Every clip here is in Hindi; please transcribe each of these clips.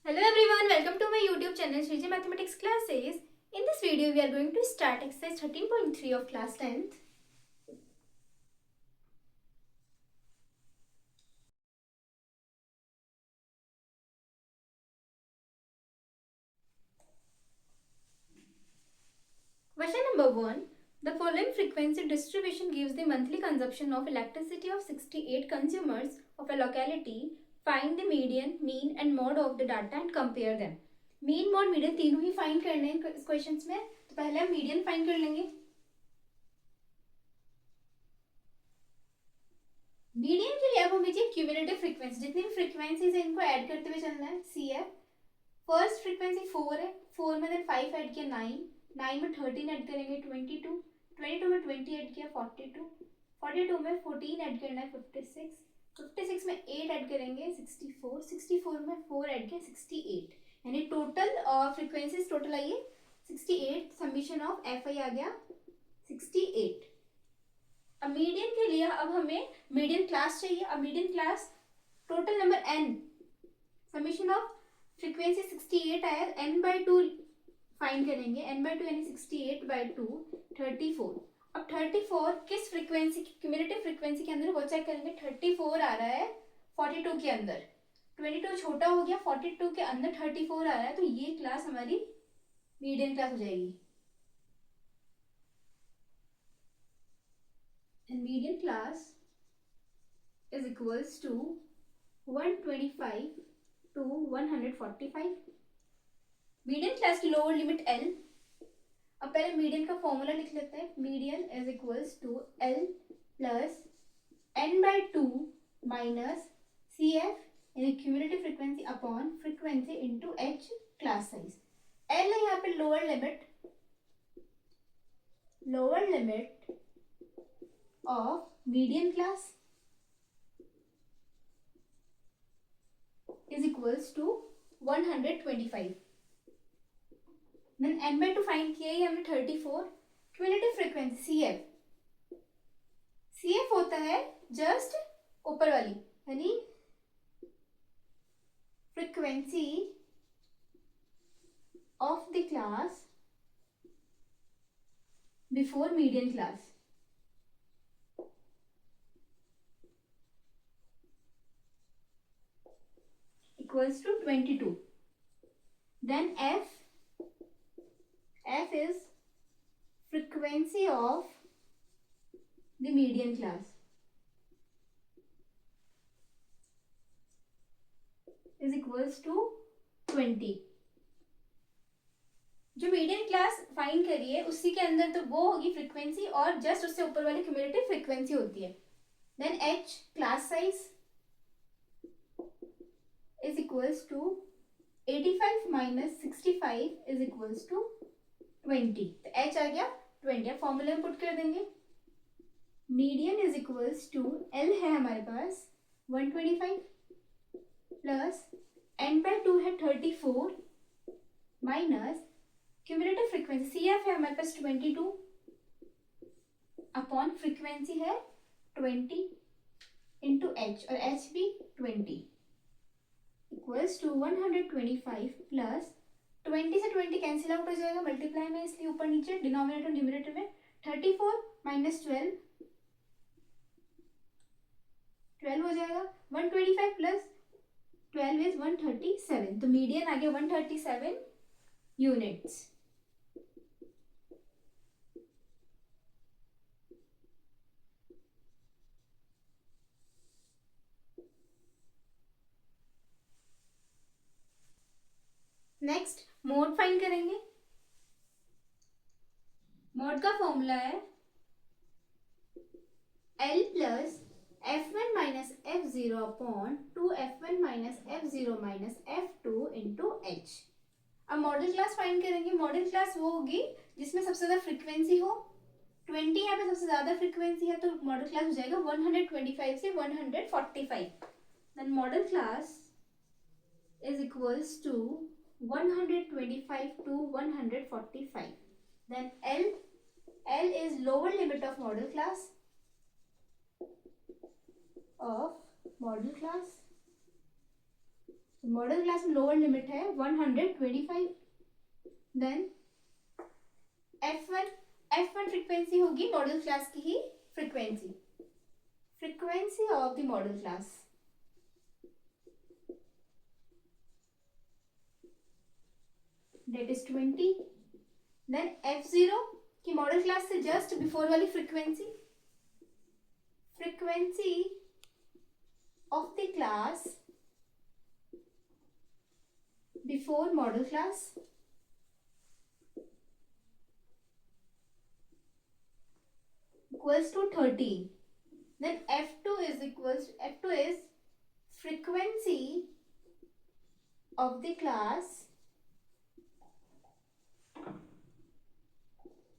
Hello everyone, welcome to my YouTube channel Shriji Mathematics Classes. In this video, we are going to start exercise 13.3 of class 10th. Question number 1. The following frequency distribution gives the monthly consumption of electricity of 68 consumers of a locality. Find the median, mean and mode of the data and compare them. Mean mod median तीनों ही फाइंड करने हैं इस क्वेश्चंस में. तो पहले हम मीडियन फाइंड कर लेंगे. मीडियन के लिए अब हमें चाहिए क्यूमुलेटिव फ्रीक्वेंसी. जितनी भी फ्रीक्वेंसीज है इनको ऐड करते हुए चलना है. सी एफ फर्स्ट फ्रीक्वेंसी 4 है. 4 में देन 5 ऐड किया 9. 9 में 13 ऐड करेंगे 22. 22 में 20 ऐड किया 42. 42 में 14 ऐड करना है 56. 56 में 8 ऐड करेंगे 64. 64 में 4 ऐड किया 68. यानी टोटल फ्रीक्वेंसीज टोटल आई है 68. समीशन ऑफ एफ आई आ गया 68. अब मीडियन के लिए अब हमें मीडियन क्लास चाहिए. अब median class total number n summation of frequency 68 आया. n by 2 फाइंड करेंगे. n by 2 यानी 68 by 2 34. अब 34 किस फ्रीक्वेंसी की क्यूमुलेटिव फ्रीक्वेंसी के अंदर वो चेक करेंगे. 34 आ रहा है 42 के अंदर. 22 छोटा हो गया. 42 के अंदर 34 आ रहा है. तो ये क्लास हमारी मीडियन क्लास हो जाएगी. And median class is equals to 125 to 145. Median class की लोअर लिमिट L. अब पहले मीडियन का फॉर्मूला लिख लेते हैं. Median is equals to L plus n by 2 minus C F यानी cumulative frequency upon frequency into h class size. L है यहाँ पे lower limit of median class is equals to 125. Then n by 2 find किया है हमने 34. क्यूमुलेटिव फ्रीक्वेंसी CF होता है जस्ट ऊपर वाली यानी frequency of the class before median class. Equals to 22. Then F is frequency of the median class is equals to 20. जो मीडियन क्लास फाइंड करी है उसी के अंदर तो वो होगी फ्रीक्वेंसी और जस्ट उससे ऊपर वाली क्यूमुलेटिव फ्रीक्वेंसी होती है. Then H class size is equals to 85 minus 65 is equals to 20. तो h आ गया 20. अब फॉर्मूले में पुट कर देंगे. Median is equals to L है हमारे पास 125 प्लस n by 2 है 34 माइनस क्यूमुलेटिव फ्रीक्वेंसी CF है हमारे पास 22 अपॉन फ्रीक्वेंसी है 20 इंटू h और h भी 20 इक्वल्स टू 125 प्लस 20 से 20 कैंसिल आउट हो जाएगा. मल्टीप्लाई में इसलिए ऊपर नीचे डिनोमिनेटर न्यूमरेटर में 34 माइनस 12 हो जाएगा. 125 प्लस 12 इज 137. तो मीडियन आ गया 137 यूनिट्स. नेक्स्ट मोड फाइंड करेंगे. मोड का फॉर्मूला है L plus F1 minus F0 upon 2F1 minus F0 minus F2 into H. अब मॉडल क्लास फाइंड करेंगे. मॉडल क्लास वो होगी जिसमें सबसे ज्यादा फ्रीक्वेंसी हो. 20 यहाँ पे सबसे ज्यादा फ्रीक्वेंसी है तो मॉडल क्लास हो जाएगा 125 से 145. Then modal class is equals to 125 to 145. Then L is lower limit of model class modal class में लोअर लिमिट है 125. देन F1 फ्रीक्वेंसी होगी मॉडल क्लास की ही frequency of the modal class. That is 20. Then F0 की मॉडल क्लास से जस्ट बिफोर वाली frequency of the class before modal class equals to 13. Then F2 is frequency of the class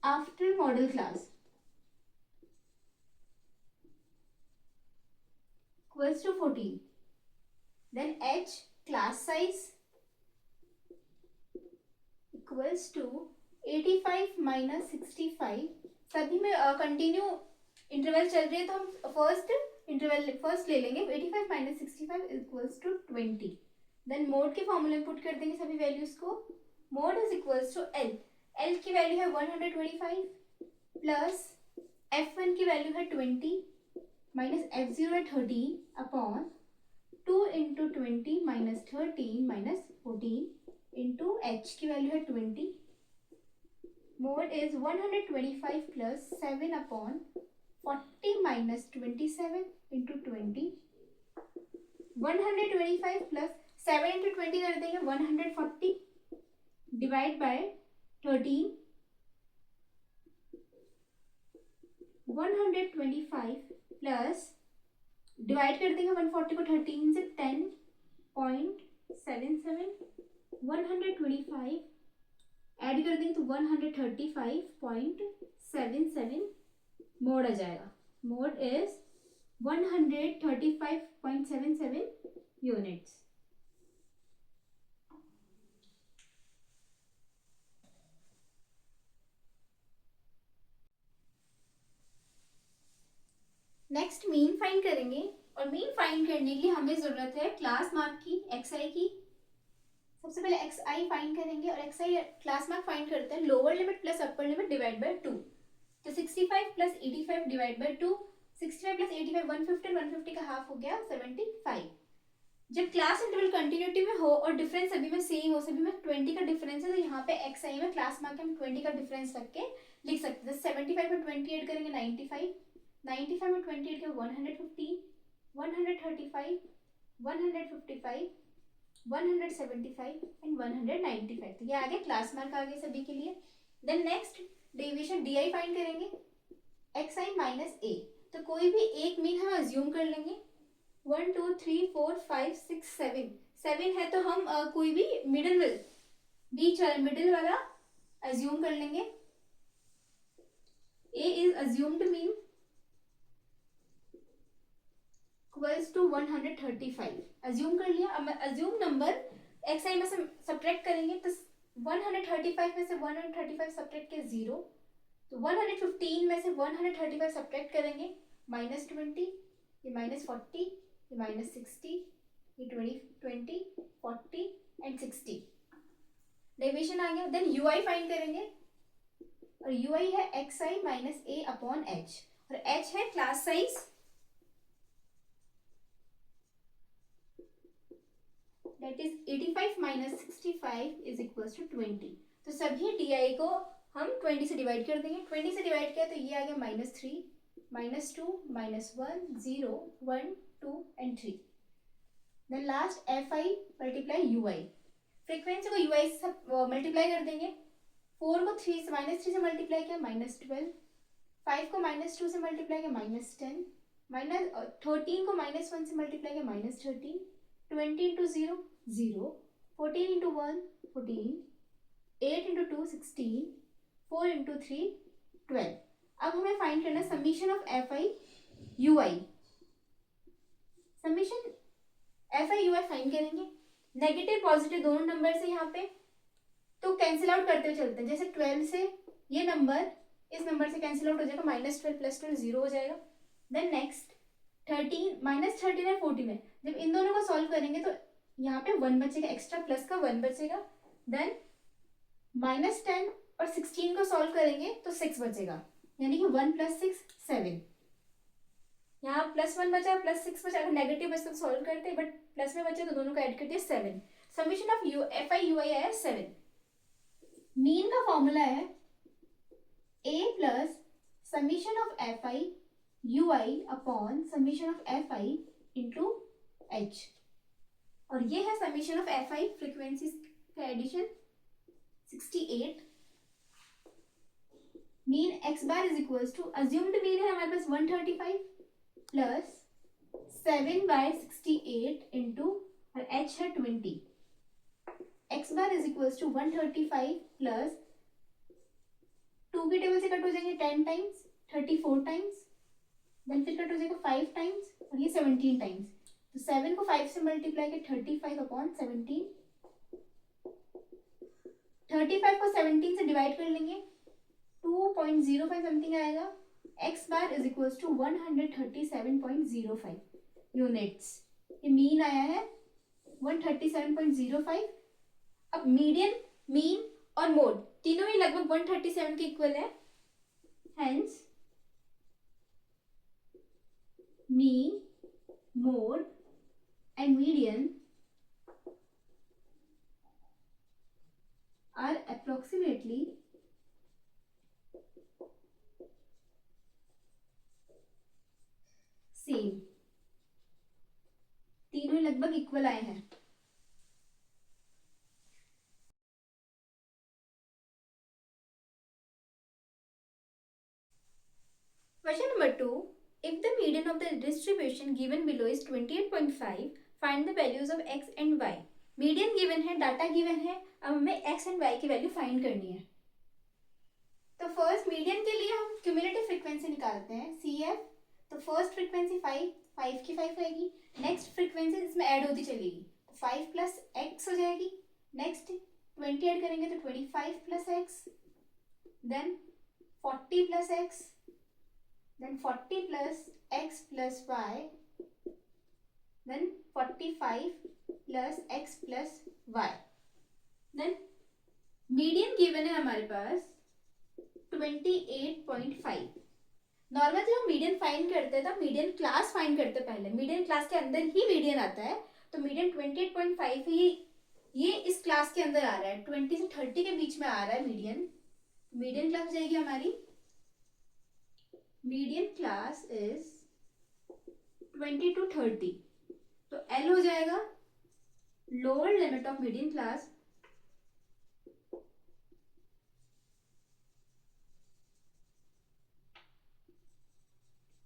after model class equals to 14. Then H class size equals to 85 minus 65. सभी में कंटिन्यू इंटरवल चल रही है तो हम फर्स्ट ले लेंगे. 85 minus 65 equals to 20. Then mode के फॉर्मूले में पुट कर देंगे सभी वैल्यूज को. Mode is equals to L. L की वैल्यू है 125 प्लस F1 की वैल्यू है 20 माइनस F0 है 13 upon 2 into 20 minus 13 minus 14 into H की वैल्यू है 20. Mode is 125 plus 7 upon 40 minus 27 into 20. 125 plus 7 into 20 कर देंगे 140 divide by 13. 125 plus divide कर देंगे 140 को 13 से 10.77. 125 ऐड कर देंगे तो 135.77 मोड आ जाएगा. Mode is 135.77 units. Next mean find करेंगे और मीन फाइंड करने के लिए हमें जरूरत है क्लास मार्क की xi की. सबसे पहले xi फाइंड करेंगे और xi क्लास मार्क फाइंड करते हैं lower limit plus upper limit divide by 2. तो 65 प्लस 85 डिवाइड बाय 2. 65 प्लस 85 150 150 का हाफ हो गया 75. जब क्लास इंटरवल कंटिन्यूटी में हो और डिफरेंस सभी में सेम हो, सभी में 20 का डिफरेंस है, तो यहाँ पे xi में क्लास मार्क हम 20 का डिफरेंस रख के लिख सकते हैं. 75 में 20 ऐड करेंगे 95. 95 में 20 ऐड करेंगे 115 135 155 175 एंड 195. तो ये आ गया क्लास मार्क आ गए सभी के लिए. Then next deviation D I find करेंगे एक्स आई माइनस ए. तो कोई भी एक मीन हम अज्यूम कर लेंगे. 1 2 3 4 5 6 7 है तो हम कोई भी मिडिल वाला अज्यूम कर लेंगे. A is assumed mean equals to 135. Assume कर लिया. अब अज्यूम नंबर एक्स आई में से सब्ट्रैक्ट करेंगे तो 135 में से 135 सब्ट्रैक्ट के 0. तो 115 में से 135 सब्ट्रैक्ट करेंगे -20, ये -40, ये -60, ये 20 40 एंड 60. डेविएशन आ गया. देन यू आई फाइंड करेंगे और यू आई है x I minus A upon H और एच है class size. That is 85 minus 65 is equals to 20. तो सभी DI को हम 20 से डिवाइड कर देंगे. 20 से डिवाइड किया तो ये आ गया -3 -2 -1 0 1 2 and 3. Then last FI multiply UI. Frequency को UI से मल्टीप्लाई कर देंगे. 4 को 3 से -3 से मल्टीप्लाई किया -12. 5 को -2 से मल्टीप्लाई किया -10. 13 को -1 से मल्टीप्लाई किया -13. 20 into 0 0. 14 into 1 14. 8 into 2 16. 4 into 3 12. अब हमें फाइंड करना है summation of FI UI. Summation FI UI find करेंगे. नेगेटिव पॉजिटिव दोनों नंबर से यहाँ पे तो कैंसिल आउट करते हुए चलते हैं. जैसे 12 से ये नंबर इस नंबर से कैंसिल आउट हो जाएगा. -12 + 12 0 हो जाएगा. देन नेक्स्ट 13 -13 है 14 है. जब इन दोनों को सॉल्व करेंगे तो यहाँ पे 1 बचेगा, एक्स्ट्रा प्लस का 1 बचेगा, देन -10 और 16 को सॉल्व करेंगे तो 6 बचेगा, यानी कि 1 + 6 7। यहाँ +1 बचा, +6 बचा, अगर नेगेटिव बचता तो सॉल्व करते, बट प्लस में बचे तो दोनों को ऐड कर दिया 7। Summation of F I U I आया 7। मीन का फॉर्मूला है a plus summation of F I U I upon summation of F I into H, और ये है summation of F I frequency का addition 68। Mean x bar is equals to, assumed mean है हमारे पास 135 प्लस 7/68 इंटू, और h है 20। x bar is equals to 135 plus 2 की टेबल से कट हो जाएंगे 10 टाइम्स, 34 टाइम्स, देन फिर कट हो जाएगा 5 टाइम्स, और ये 17 टाइम्स। तो 7 को 5 से मल्टीप्लाई कर 35 अपॉन 17, 35 को 17 से डिवाइड कर लेंगे 2.05 समथिंग आएगा। x bar is equals to 137.05 units. ये मीन आया है 137.05। अब मीडियन, मीन और मोड तीनों ही लगभग 137 के इक्वल है, hence mean, mode and median are approximately same, तीनों लगभग इक्वल आए हैं। Question number 2. If the median of the distribution given below is 28.5, find the values of x and y. Median given है, डाटा गिवन है, अब हमें x एंड y की वैल्यू फाइंड करनी है। तो फर्स्ट मीडियन के लिए हम क्यूमुलेटिव फ्रीक्वेंसी निकालते हैं, CF। तो फर्स्ट फ्रीक्वेंसी 5 की 5 रहेगी, नेक्स्ट फ्रीक्वेंसी इसमें ऐड होती चलेगी, तो 5 + x हो जाएगी, नेक्स्ट 20 ऐड करेंगे तो 25 + x, then 40 + x, then 40 plus x plus y, then 45 plus x plus y, then median given है हमारे पास 28.5। नॉर्मल जब हम मीडियन फाइंड करते हैं तो मीडियन क्लास फाइंड करते हैं, पहले मीडियन क्लास के अंदर ही मीडियन आता है, तो मीडियन 28.5 ही ये इस क्लास के अंदर आ रहा है, 20 से 30 के बीच में आ रहा है मीडियन। मीडियन क्लास जाएगी हमारी, मीडियन क्लास इज 20 to 30, तो L हो जाएगा lower limit of median class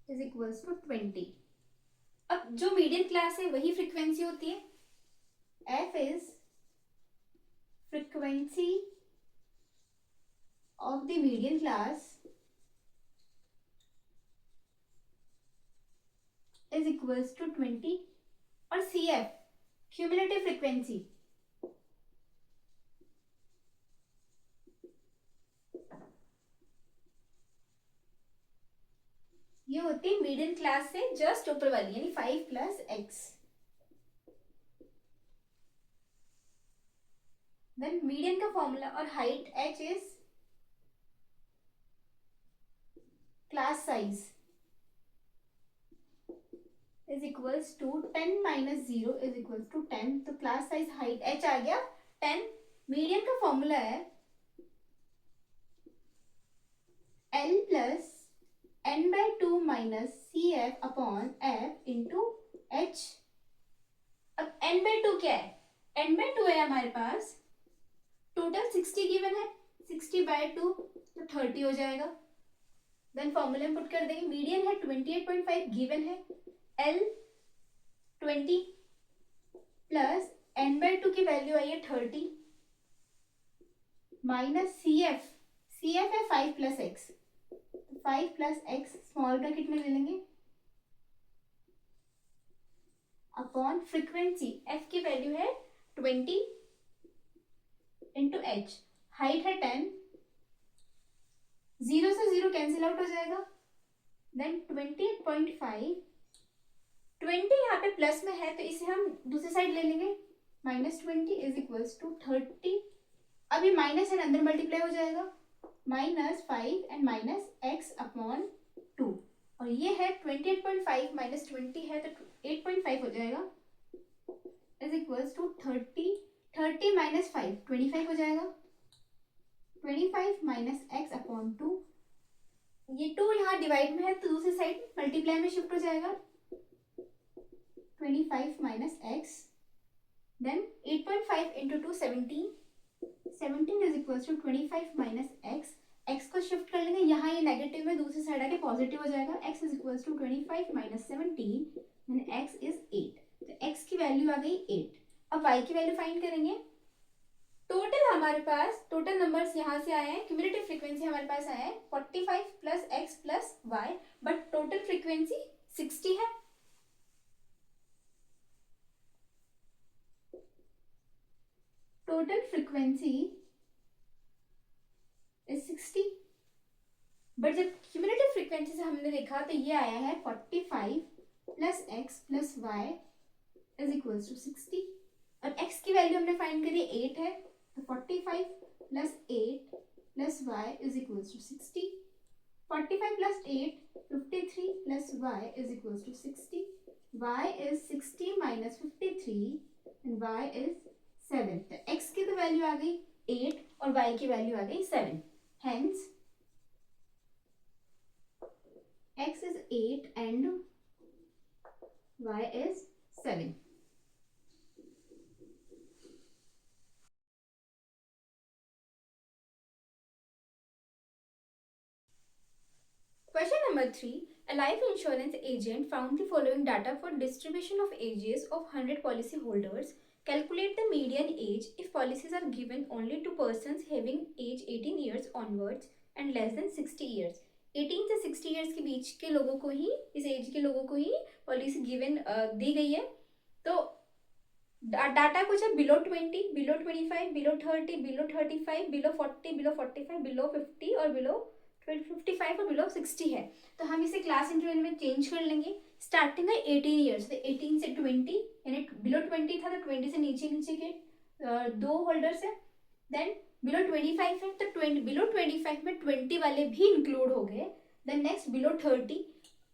is equals to 20। अब जो मीडियन क्लास है वही फ्रीक्वेंसी होती है, F is frequency of the median class is equals to 20, और CF क्यूमुलेटिव फ्रीक्वेंसी ये होती है मीडियन क्लास से जस्ट ऊपर वाली, यानी 5 + x। देन मीडियन का फॉर्मूला और height h is class size is equals to 10 - 0 is equals to 10, तो क्लास साइज हाइट h आ गया 10। मीडियन का फॉर्मूला है L + n/2 - CF upon F into h। अब n/2 क्या है? n/2 है हमारे पास, टोटल 60 गिवन है, 60/2 तो 30 हो जाएगा। देन फॉर्मूले में पुट कर देंगे, मीडियन है 28.5 गिवन है, L 20 प्लस n/2 की वैल्यू आई है 30 माइनस CF है 5 + x, 5 + x स्मॉल ब्रैकेट में ले लेंगे अपॉन फ्रीक्वेंसी f की वैल्यू है 20 इंटू h, हाइट है 10, 0 से 0 कैंसिल आउट हो जाएगा, देन 28.5, 20 यहाँ पे प्लस में है तो इसे हम दूसरी साइड ले लेंगे, -20 इज इक्वल्स टू 30, अब ये माइनस एंड अंदर मल्टीप्लाई हो जाएगा, -5 एंड -x/2, और ये है 28.5 -20 है तो 8.5 हो जाएगा, इज इक्वल्स टू 30 -5 25 हो जाएगा, 25 -x/2, ये 2 यहाँ डिवाइड में है तो दूसरी साइड मल्टीप्लाई में शिफ्ट हो जाएगा, 25 -x, then 8.5 into 2 17, 17 is equals to 25 -x, x को शिफ्ट कर लेंगे, यहाँ ये नेगेटिव में दूसरी साइड आके पॉजिटिव हो जाएगा, x is equals to 25 - 17 and x is 8, तो x की वैल्यू आ गई 8। अब y की वैल्यू फाइंड करेंगे, टोटल हमारे पास टोटल नंबर्स यहाँ से आए हैं, क्यूमुलेटिव फ्रीक्वेंसी हमारे पास आया है 45 + x + y, but total frequency 60 है, टोटल फ्रीक्वेंसी इज 60, बट जब क्यूमुलेटिव फ्रीक्वेंसी से हमने देखा तो ये आया है 45 + x + y is equals to 60, और x की वैल्यू हमने फाइंड करी 8 है, तो 45 + 8 + y is equals to 60, 45 + 8 53 + y is equals to 60, y is 60 - 53 and y is 7, तो x की तो वैल्यू आ गई 8 और y की वैल्यू आ गई 7, hence x is 8 and y is 7. Question number 3. A life insurance agent found the following data for distribution of ages of 100 policy holders. Calculate the median age if policies are given only to persons having age 18 years onwards and less than 60 years. 18 से 60 years के बीच के लोगों को ही, इस एज के लोगों को ही पॉलिसी गिवन दी गई है, तो डाटा कुछ है below 20, below 25, below 30, below 35, below 40, below 45, below 50 और बिलो 55 और बिलो 60 है, तो हम इसे क्लास इंटरवल में चेंज कर लेंगे। स्टार्टिंग है 18 ईयर्स, तो 18 से 20, यानी बिलो 20 था तो 20 से नीचे नीचे के दो होल्डर्स है, देन बिलो 25 है तो 20, बिलो 25 में 20 वाले भी इंक्लूड हो गए, देन नेक्स्ट बिलो 30,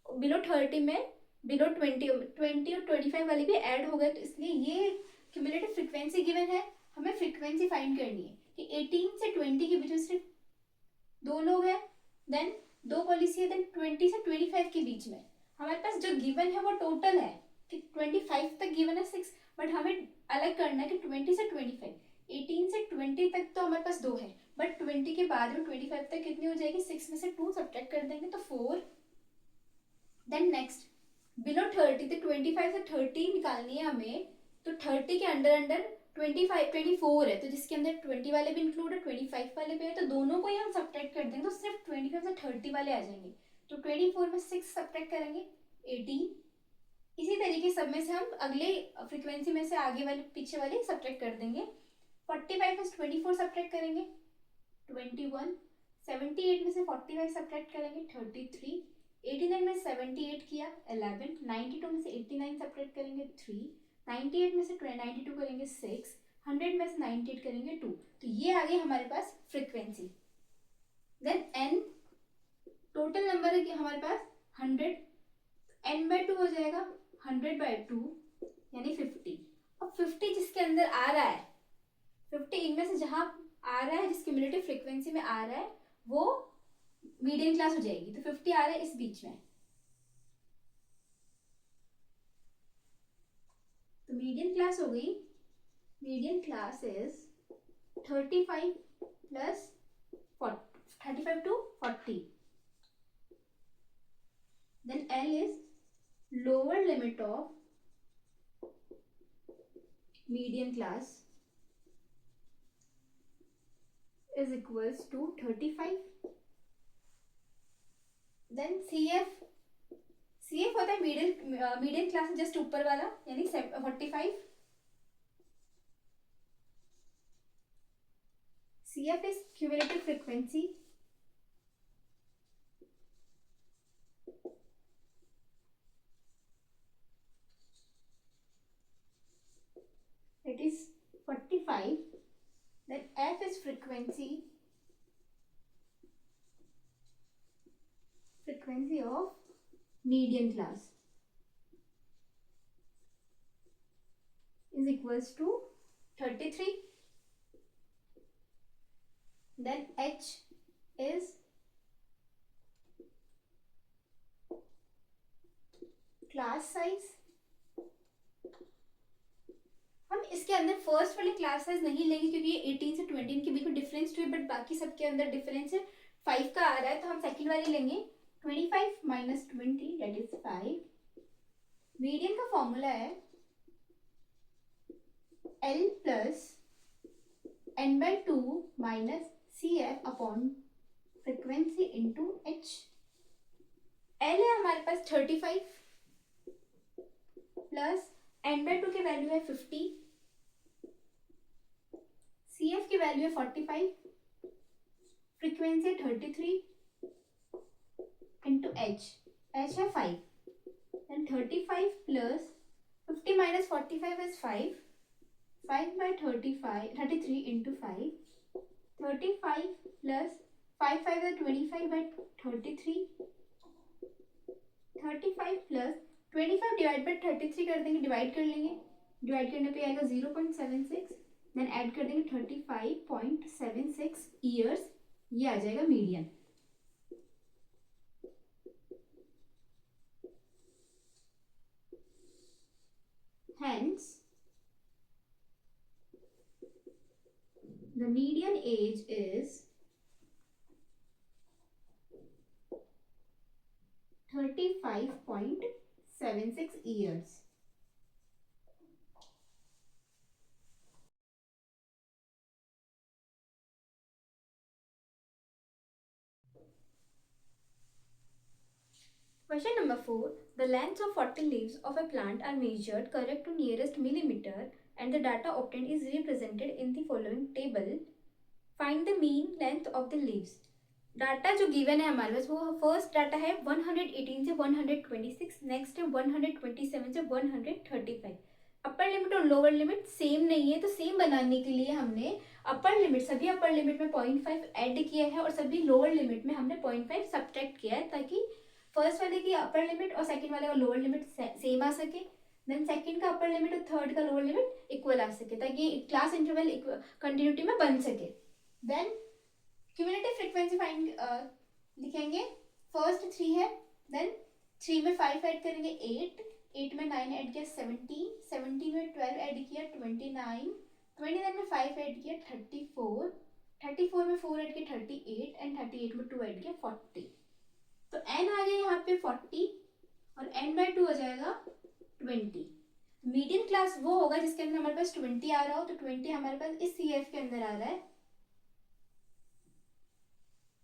बिलो 30 में बिलो 20 और 25 वाले भी ऐड हो गए, तो इसलिए ये क्यूमुलेटिव फ्रीक्वेंसी गिवन है, हमें फ्रीक्वेंसी फाइंड करनी है कि 18 से 20 के बीच में सिर्फ दो लोग हैं, देन दो पॉलिसी है, देन 20 से 25 के बीच में हमारे पास जो गिवन है वो टोटल है कि 25 तक गिवन है 6, बट हमें अलग करना है कि 20 से 25, 18 से 20 तक तो हमारे पास दो है, बट 20 के बाद में 25 तक कितनी हो जाएगी, 6 में से 2 सब्ट्रैक्ट कर देंगे तो 4, देन नेक्स्ट बिलो 30, तो 25 से 30 निकालनी है हमें, तो 30 के अंडर अंडर 24 है, तो जिसके अंदर 20 वाले भी इंक्लूड है, 25 वाले भी है, तो दोनों को ही हम सब्ट्रैक्ट कर देंगे तो सिर्फ 25 से 30 वाले आ जाएंगे, तो 24 में 6 सब्ट्रैक्ट करेंगे 18, इसी तरीके सब में से हम अगले फ्रीक्वेंसी में से आगे वाले पीछे वाले सब्ट्रैक्ट कर देंगे, 45 में 24 सब्ट्रैक्ट करेंगे 21, 78 में से 45 सब्ट्रैक्ट करेंगे 33, 89 में 78 किया 11, 92 में से 89 सब्ट्रैक्ट करेंगे 3, 98 में से 92 करेंगे 6, 100 में से 98 करेंगे 2, तो ये आ गई हमारे पास frequency, then n total number है कि हमारे पास 100, n/2 हो जाएगा 100/2 यानी 50, अब 50 जिसके अंदर आ रहा है, 50 इनमें से जहां आ रहा है जिस क्यूमुलेटिव फ्रीक्वेंसी में आ रहा है वो मीडियन क्लास हो जाएगी, तो 50 आ रहा है इस बीच में, तो मीडियन क्लास हो गई, median class is 35 plus 35 to 40, then L is lower limit of median class is equals to 35, then CF होता है मीडियन क्लास जस्ट ऊपर वाला यानी 45, CF is cumulative frequency, that is 45, then F is frequency of median class is equals to 33. Then H is class size. हम इसके अंदर फर्स्ट वाले क्लास साइज नहीं लेंगे क्योंकि ये 18 से 20 के बिल्कुल डिफरेंस टू है, बट बाकी सबके अंदर डिफरेंस है 5 का आ रहा है, तो हम सेकंड वाली लेंगे. 25 माइनस 20 दैट इज 5. मीडियन का फॉर्मूला है L plus n/2 minus CF upon frequency into H. L है हमारे पास 35 प्लस n/2 की वैल्यू है 50, CF की वैल्यू है 45, फ्रीक्वेंसी 33 इंटू H है 5. then 35 plus 50 minus 45 is 5. 5 by 33 into 5. 35 plus 5 5 is 25 by 33. 35 plus 25 divide by 33 कर देंगे, डिवाइड कर लेंगे, डिवाइड करने पे आएगा 0.76. देन ऐड कर देंगे 35.76 ईयर्स, ये आ जाएगा median. Hence, the median age is 35.76 years. Question number 4. The lengths of 40 leaves of a plant are measured correct to nearest millimeter and the data obtained is represented in the following table. Find the mean length of the leaves. Data जो गिवन है हमारे पास वो फर्स्ट डाटा है 118 से 126, नेक्स्ट है 127 से 135. अपर लिमिट और लोअर लिमिट सेम नहीं है, तो सेम बनाने के लिए हमने अपर लिमिट, सभी अपर लिमिट में 0.5 ऐड किया है और सभी लोअर लिमिट में हमने 0.5 सब्ट्रैक्ट किया है, ताकि फर्स्ट वाले की अपर लिमिट और सेकंड वाले का लोअर लिमिट सेम आ सके, देन सेकंड का अपर लिमिट और थर्ड का लोअर लिमिट इक्वल आ सके, ताकि क्लास इंटरवल कंटिन्यूटी में बन सके. देन क्यूमुलेटिव फ्रीक्वेंसी फाइंड लिखेंगे. फर्स्ट 3 है, देन 3 में 5 ऐड करेंगे 8, 8 में 9 ऐड किया 17, 17 में 12 ऐड किया 29, 29 में 5 ऐड किया 34, 34 में 4 ऐड किया 38 एंड 38 में 2 ऐड किया 40. तो n आ गया यहाँ पे 40 और n/2 हो जाएगा 20. मीडियन क्लास वो होगा जिसके अंदर हमारे पास 20 आ रहा हो, तो 20 हमारे पास इस CF के अंदर आ रहा है.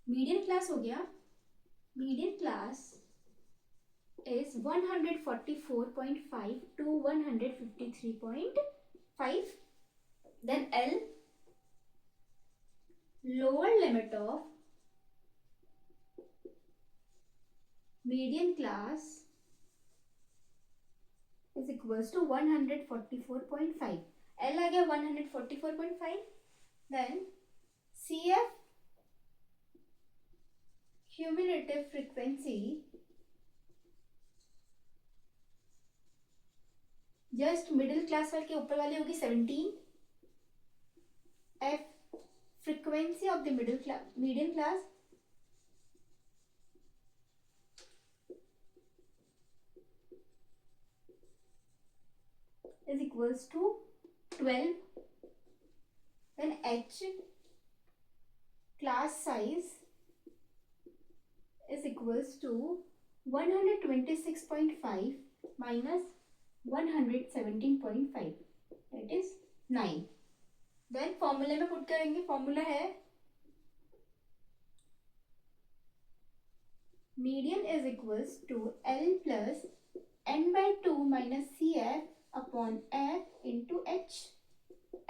मीडियन क्लास हो गया, median class is 144.5 to 153.5. then L, lower limit of median class is equals to 144.5. L आ गया 144.5. then CF cumulative frequency just middle class वाले के ऊपर वाली होगी 17. F frequency of the median class is equals to 12. then H class size is equals to 126.5 minus 117.5, that is 9. then फॉर्मूले में पुट करेंगे. फॉर्मूला है median is equals to L plus n/2 minus CF upon F into H.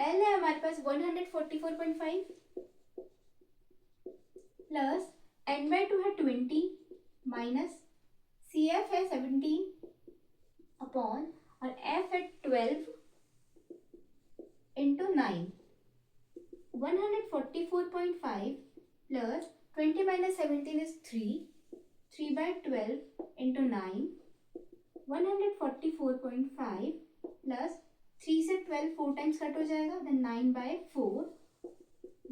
L है हमारे पास 144.5 प्लस n/2 है 20 माइनस CF है 17 अपॉन और F है 12 144.5 plus 20 minus 17 is 3. 3 by 12 into 9. 144.5 plus 3 से 12 4 times कट हो जाएगा, then 9 by 4.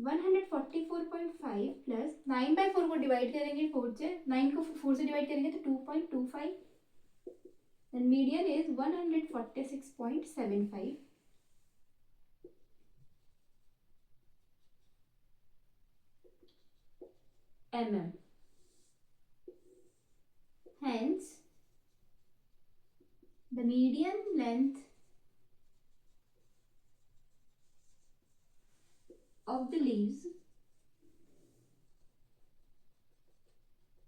144.5 plus 9 by 4 को डिवाइड करेंगे 4 से, 9 को 4 से डिवाइड करेंगे तो 2.25. then median is 146.75 mm. Hence, the median length of the leaves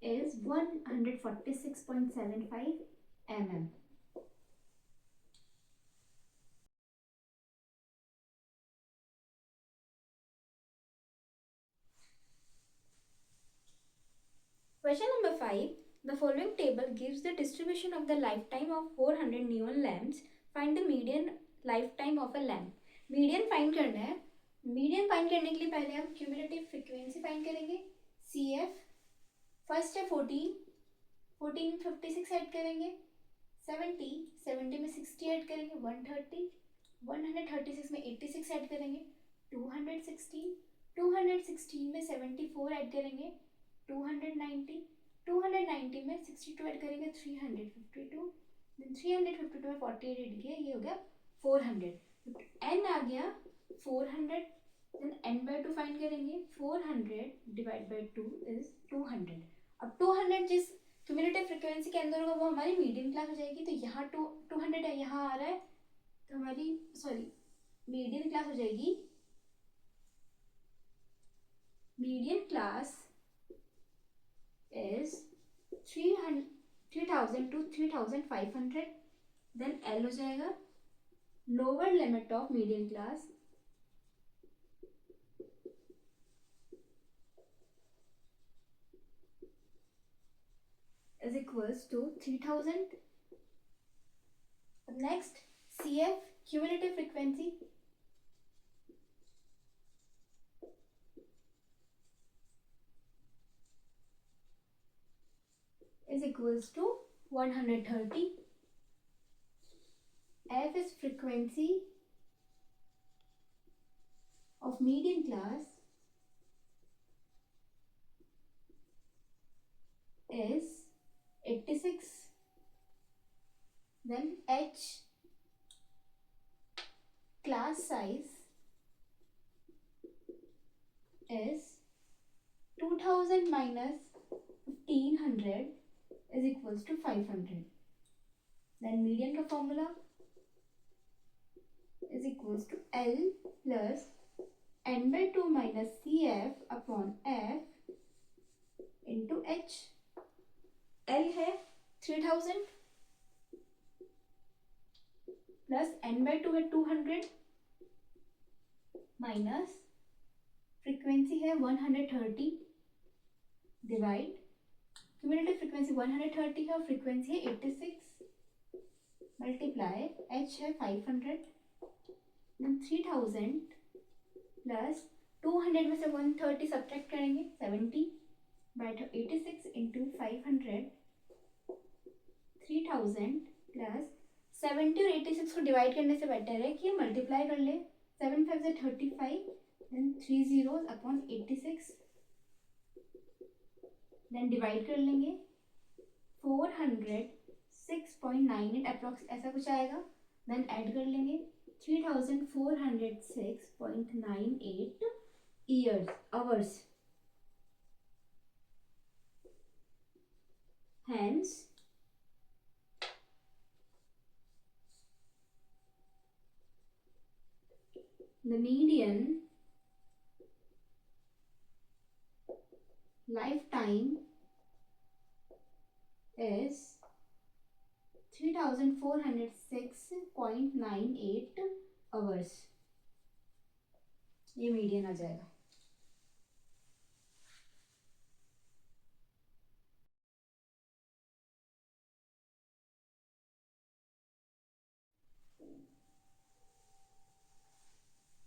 is 146.75 mm. Question number 5. The following table gives the distribution of the lifetime of 400 neon lamps. Find the median lifetime of a lamp. Median find करना है. Median find करने के लिए पहले हम cumulative frequency find करेंगे. CF फर्स्ट है 14 में 56 ऐड करेंगे. 70 में 60 ऐड करेंगे. 136 में 86 ऐड करेंगे. 216 में 74 ऐड करेंगे. 290 में 62 ऐड करेंगे. 352 में 48 ऐड किया, ये हो गया 400. n आ गया 400. देन n by 2 फाइंड करेंगे. 400 डिवाइड बाई 2 इज 200. अब 200 जिस क्यूमुलेटिव फ्रीक्वेंसी के अंदर होगा वो हमारी मीडियन क्लास हो जाएगी. तो यहाँ 200 है, यहाँ आ रहा है, तो हमारी मीडियन क्लास हो जाएगी. Median class is 3000 to 3500. then L हो जाएगा. Lower limit of median class is equals to 3000. next CF cumulative frequency is equals to 130. F is frequency of median class is 86. then H class size is 2000 minus 1500 is equals to 500. then median का formula is equals to L plus n by 2 minus CF upon F into H. L है 3000 plus n by 2 है 200 minus frequency है 130 डिवाइड cumulative frequency 130 है और frequency है 86 मल्टीप्लाई H है 500. then 3000 प्लस 200 में से 130 सब्ट्रैक्ट करेंगे 70 बाय 86 इंटू 500. 3000 प्लस 70 और 86 को डिवाइड करने से बेटर है कि मल्टीप्लाई कर ले. 7 5 से 35 then 3 zeros upon 86 then divide कर लेंगे. 406.98 अप्रॉक्स ऐसा कुछ आएगा. देन ऐड कर लेंगे 3406.98 hours. hence the median lifetime is 3406.98 hours. ये मीडियन आ जाएगा.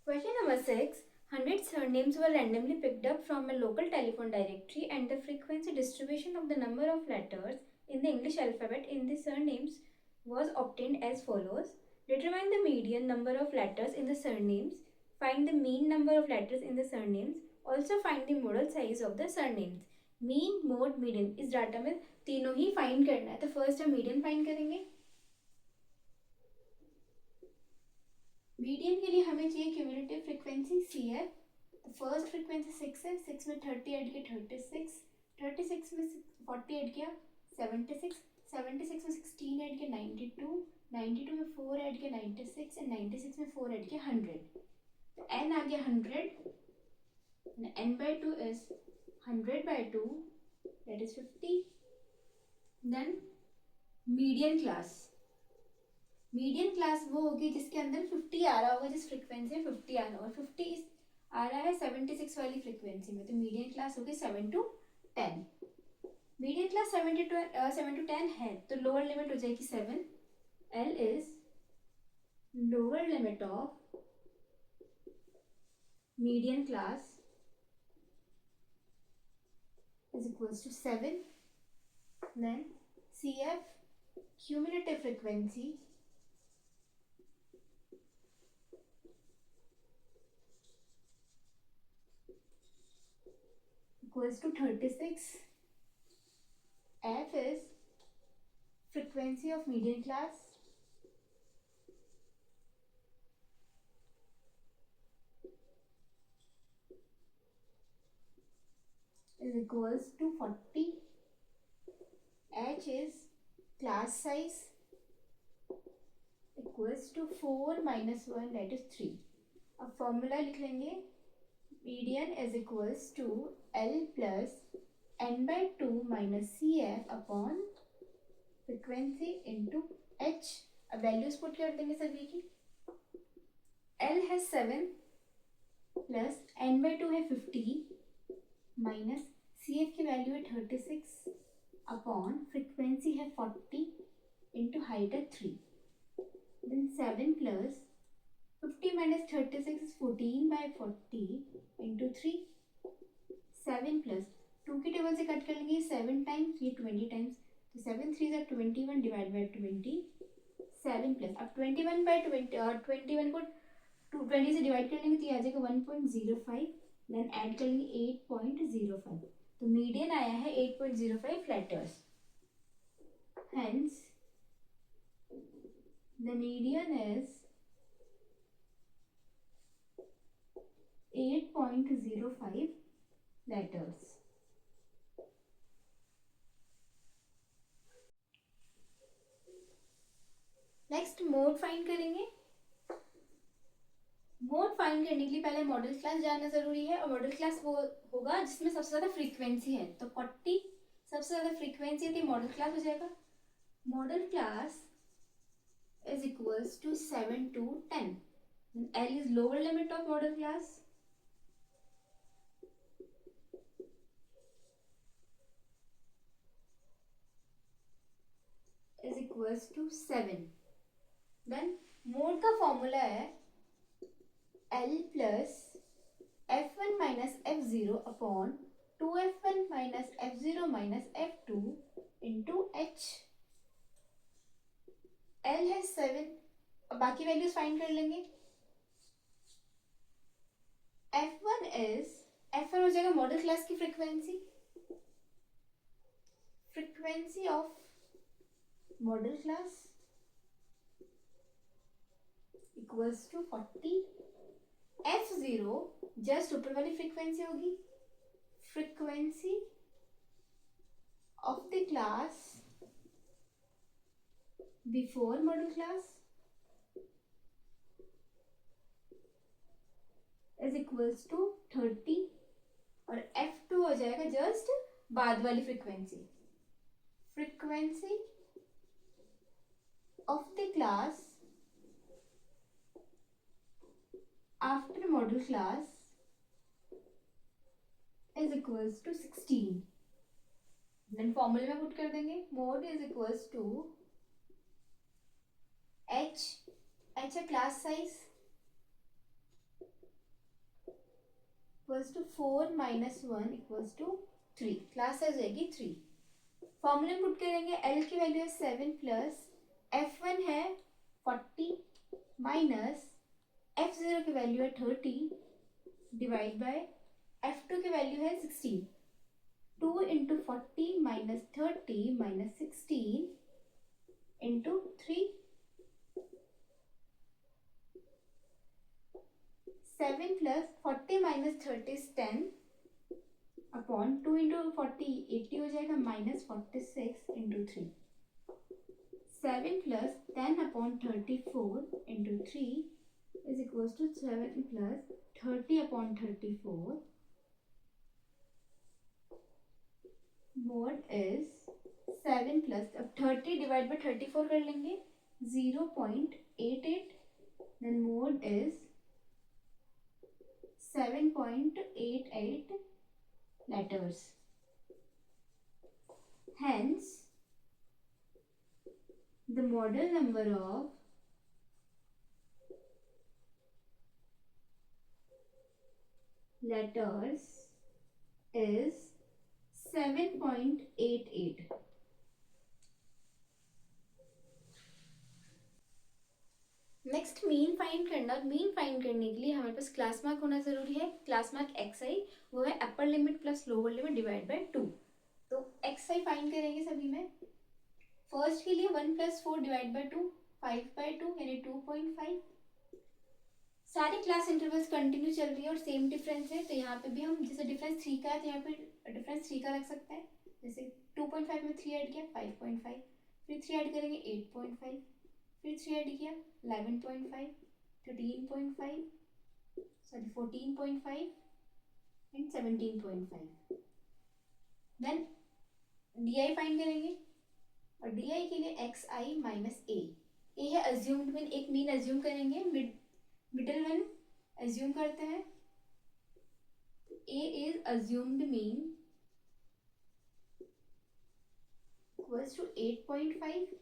Question number 6. 100 surnames were randomly picked up from a local telephone directory, and the frequency distribution of the number of letters in the English alphabet in the surnames was obtained as follows. Determine the median number of letters in the surnames. Find the mean number of letters in the surnames. Also find the modal size of the surnames. Mean mode median, इस डाटा में तीनों ही फाइंड करना है. तो फर्स्ट हम मीडियन फाइंड करेंगे. मीडियन के लिए हमें चाहिए क्यूमुलेटिव फ्रीक्वेंसी CF. तो फर्स्ट फ्रीक्वेंसी 6 है. 6 में 30 ऐड किया 36, 36 में 40 ऐड किया 76, 76 में 16 ऐड किया 92, 92 में 4 ऐड किया 96 एंड 96 में 4 ऐड किया 100. तो n आ गया 100. n by 2 is 100 by 2, that is 50. Then median class. Median class वो होगी जिसके अंदर 50 आ रहा होगा, जिस फ्रीक्वेंसी में 50 आना होगा. 50 आ रहा है 76 वाली फ्रीक्वेंसी में, तो मीडियन क्लास होगी 7 to 10. मीडियन क्लास 7 to 10 है, तो लोअर लिमिट हो जाएगी 7. L is lower limit of median class is equals to 7. Then CF cumulative frequency equals to 36. F is frequency of median class is equals to 40. H is class size equals to 4 minus 1, that is 3. अब फॉर्मूला लिख लेंगे. Median is equals to L plus n by 2 minus CF upon frequency into H. अब वैल्यूज पुट कर देंगे सभी की. L है 7 प्लस n by 2 है 50 माइनस CF की वैल्यू है 36 अपॉन फ्रिक्वेंसी है 40 इंटू हाइट है 3. Then 7 plus 50 minus 36 is 14 by 40 into 3. 7 plus 2 की टेबल से कट कर लेंगे 7 टाइम्स, ये 20 टाइम्स, तो 7 3 is 21 डिवाइड बाई 20. 7 प्लस अब 21 बाई 21 को 20 से डिवाइड कर लेंगे तो ये आ जाएगा 1.05. देन ऐड कर लेंगे 8.05. तो मीडियन आया है 8.05 letters. Hence the median is 8.05 letters. Next mode find करेंगे. मोड फाइंड करने के लिए पहले मॉडल क्लास जानना जरूरी है, और मॉडल क्लास वो होगा जिसमें सबसे ज्यादा फ्रीक्वेंसी है. तो 40 सबसे ज्यादा फ्रीक्वेंसी थी, मॉडल क्लास हो जाएगा. Modal class is equals to 7 to 10. L is lower limit of model class. Is equals to 7. Then mode का फॉर्मूला है L plus F1 minus F0 upon 2F1 minus F0 minus F2 into H. L है 7. अब बाकी वैल्यूज फाइंड कर लेंगे. F1 हो जाएगा मॉडल क्लास की frequency. Frequency of modal class equals to 40. F0 just ऊपर वाली फ्रीक्वेंसी होगी. Frequency of the class before modal class is equals to 30. और F2 हो जाएगा जस्ट बाद वाली frequency. Frequency of the class after model class is equals to 16. then फॉर्मूले में पुट कर देंगे. Mode is equals to H है class size equals to 4 minus 1 equals to 3, class size रहेगी 3। फॉर्मूले में पुट करेंगे, एल की वैल्यू है 7 प्लस F1 है 40 माइनस F0 की वैल्यू है 30 डिवाइड बाय F2 की वैल्यू है 16। 2 into 40 minus 30 minus 16 into 3। 7 plus 40 minus 30 is 10 upon 2 into 40 80 हो जाएगा minus 46 into 3। 7 plus 10 upon 34 into 3 is equals to 7 plus 30 upon 34 mode is 7 plus, अब 30 डिवाइड बाई 34 कर लेंगे 0.88, then mode is 7.88 letters. Hence, the model number of letters is 7.88. Next mean find करना। मीन फाइंड करने के लिए हमारे पास क्लास मार्क होना जरूरी है। क्लास मार्क एक्स आई, वो है upper limit plus lower limit divide by 2। तो एक्स आई फाइंड करेंगे सभी में। फर्स्ट के लिए 1 प्लस 4 डिवाइड बाय 2, 5 बाय 2 यानी 2.5। सारी क्लास इंटरवल्स कंटिन्यू चल रही है और सेम डिफरेंस है, तो यहाँ पे भी हम जैसे डिफरेंस 3 का है तो यहाँ पे डिफरेंस 3 का रख सकते हैं। जैसे 2.5 में 3 ऐड किया 5.5, फिर 3 ऐड करेंगे 8.5, फिर 3 ऐड किया 11.5, 13.5, sorry 14.5 and 17.5। Then D I find करेंगे और डी आई के लिए एक्स आई माइनस ए है अज्यूम्ड मीन। एक मीन अज्यूम करेंगे, मिडिल वन अज्यूम करते हैं। A is assumed mean equals to 8.5।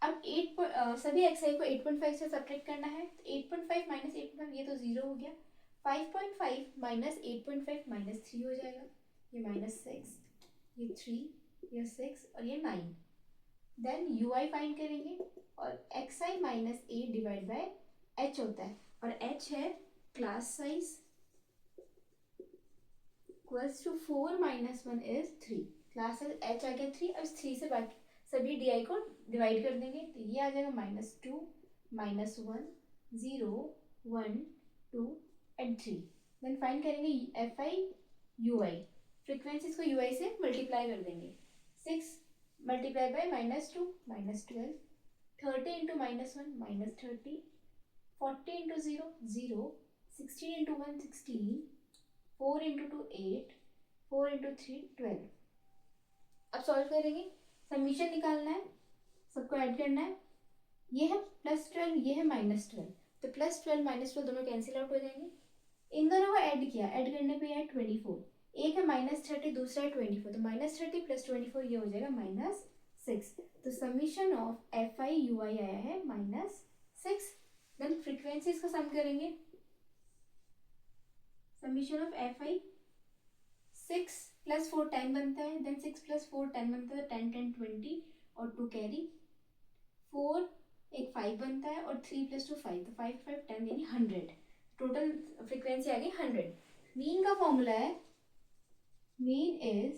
अब 8 सभी एक्स आई को 8.5 से सब्ट्रैक्ट करना है, तो 8.5 माइनस 8.5 ये तो 0 हो गया। 5.5 माइनस 8.5 माइनस 3 हो जाएगा, ये माइनस 6, ये 3, ये 6 और ये 9। देन यू आई फाइंड करेंगे और X I minus A divide by H होता है, और एच है class size equals to 4 minus 1 is 3। Class size H आ गया 3, और 3 से बाकी सभी डी आई को डिवाइड कर देंगे, तो ये आ जाएगा -2 -1 0 1 2 एंड 3। देन फाइंड करेंगे F I U I, frequencies को यू आई से मल्टीप्लाई कर देंगे। 6 multiply by -2 -12, 30 into -1 -30, 40 into 0 0, 16 into 1 16, 4 into 2 8, 4 into 3 12। अब सॉल्व करेंगे, समीशन निकालना है, सबको ऐड करना है। ये है +12, ये है -12, तो +12 -12 दोनों कैंसिल आउट हो जाएंगे। इन दोनों को ऐड किया, ऐड करने पे है 24, एक है -30 दूसरा है 24, तो -30 + 24 ये हो जाएगा -6। तो summation of F I U I आया है -6। देन फ्रीक्वेंसीज को सम करेंगे, समीशन ऑफ एफ आई 6 + 4 10 बनता है, देन 6 + 4 10 बनता है, 10 10 20 और 2 कैरी, 4 एक 5 बनता है और 3 + 2 5, तो 5 5 10 यानी 100। टोटल फ्रीक्वेंसी आ गई 100। मीन का फॉर्मूला है, mean is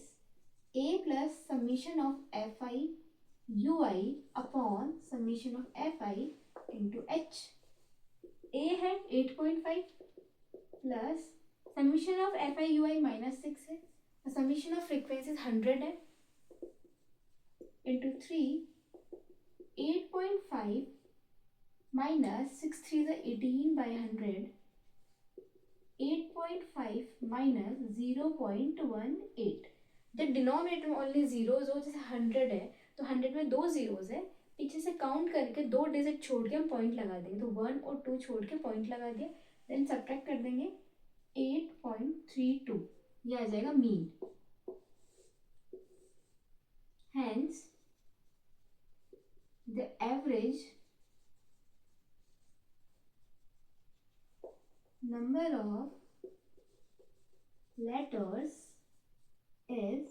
A plus summation of F I U I upon summation of F I into H. A है 8.5 plus summation of F I U I -6 है, समीशन ऑफ फ्रीक्वेंसीज 100 है, into 3 8.5 minus 6 3 is 18 by 100, 8.5 minus 0.18। जब डिनोमिनेटर में ओनली जीरोज हो, जैसे 100 है तो 100 में 2 जीरोज है, पीछे से काउंट करके 2 डिजिट छोड़ के हम पॉइंट लगा देंगे, तो 1 और 2 छोड़ के पॉइंट लगा दिया, देन सब्ट्रैक्ट कर देंगे 8.32, ये आ जाएगा mean. Hence, the average number of letters is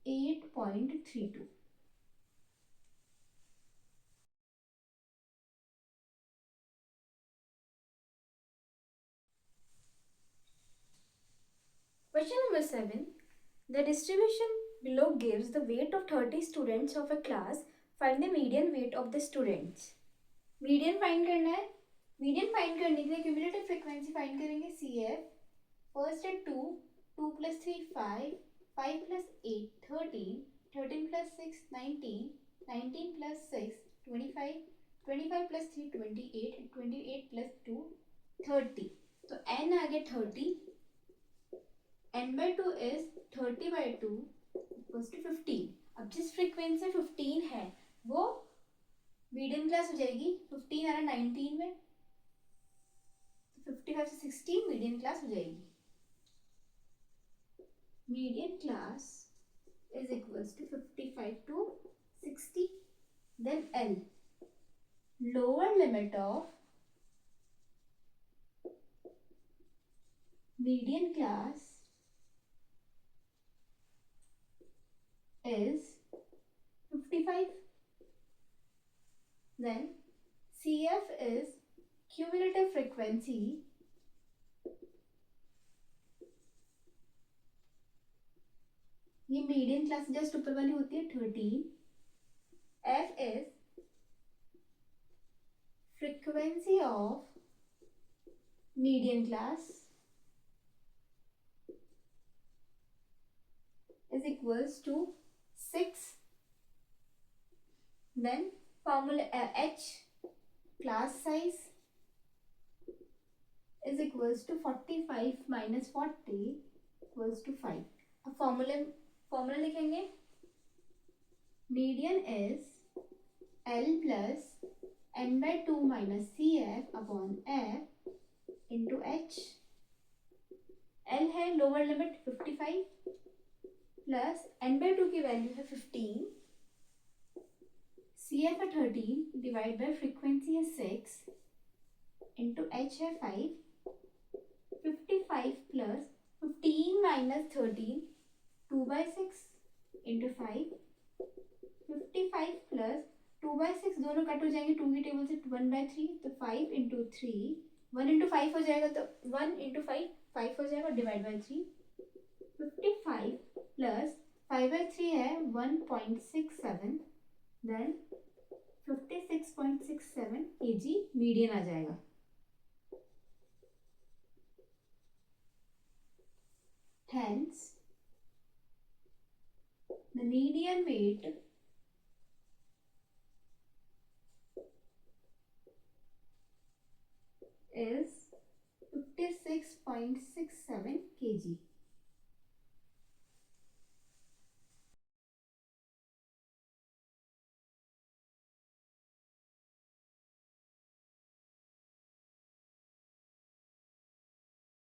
8.32. Question number 7. The distribution below gives the weight of 30 students of a class. Find the median weight of the students. Median find करना है. मीडियन फाइंड करने के लिए क्यूमुलेटिव फ्रीक्वेंसी फाइंड करेंगे CF. फर्स्ट है 2, 2 + 3 5, 5 + 8 13, 13 + 6 19, 19 + 6 25, 25 + 3 28, 28 + 2 30. तो n आ गया 30. n/2 is 30/2 = 15. अब जिस फ्रीक्वेंसी 15 है वो मीडियम क्लास हो जाएगी. 15 आ रहा 19 में, 55 से 16 मीडियम क्लास हो जाएगी. Medium class is equals to 55 to 60. Then L, lower limit of median class is 55. Then CF is cumulative frequency ये मीडियम क्लास जस्ट ऊपर वाली होती है 13. F is frequency of median class is equals to 6. Then formula H, class size is equals to 45 minus 40 equals to 5. अब फॉर्मूला लिखेंगे. Median is L plus n/2 minus CF upon F into H. L है लोअर लिमिट 55 प्लस n/2 की वैल्यू है 15, CF है 13 डिवाइड बाय फ्रीक्वेंसी है 6 इंटू H है 5. 55 प्लस 15 माइनस 13 2/6 इंटू 5. 55 प्लस 2/6 दोनों कट हो जाएंगे 2 की टेबल से 1/3. तो 5 इंटू 3 1 इंटू 5 हो जाएगा. तो 1 इंटू 5 5 हो जाएगा डिवाइड बाई 3. 55 प्लस 5/3 है 1.67. देन 56.67 kg मीडियन आ जाएगा. Hence the median weight is 56.67 kg.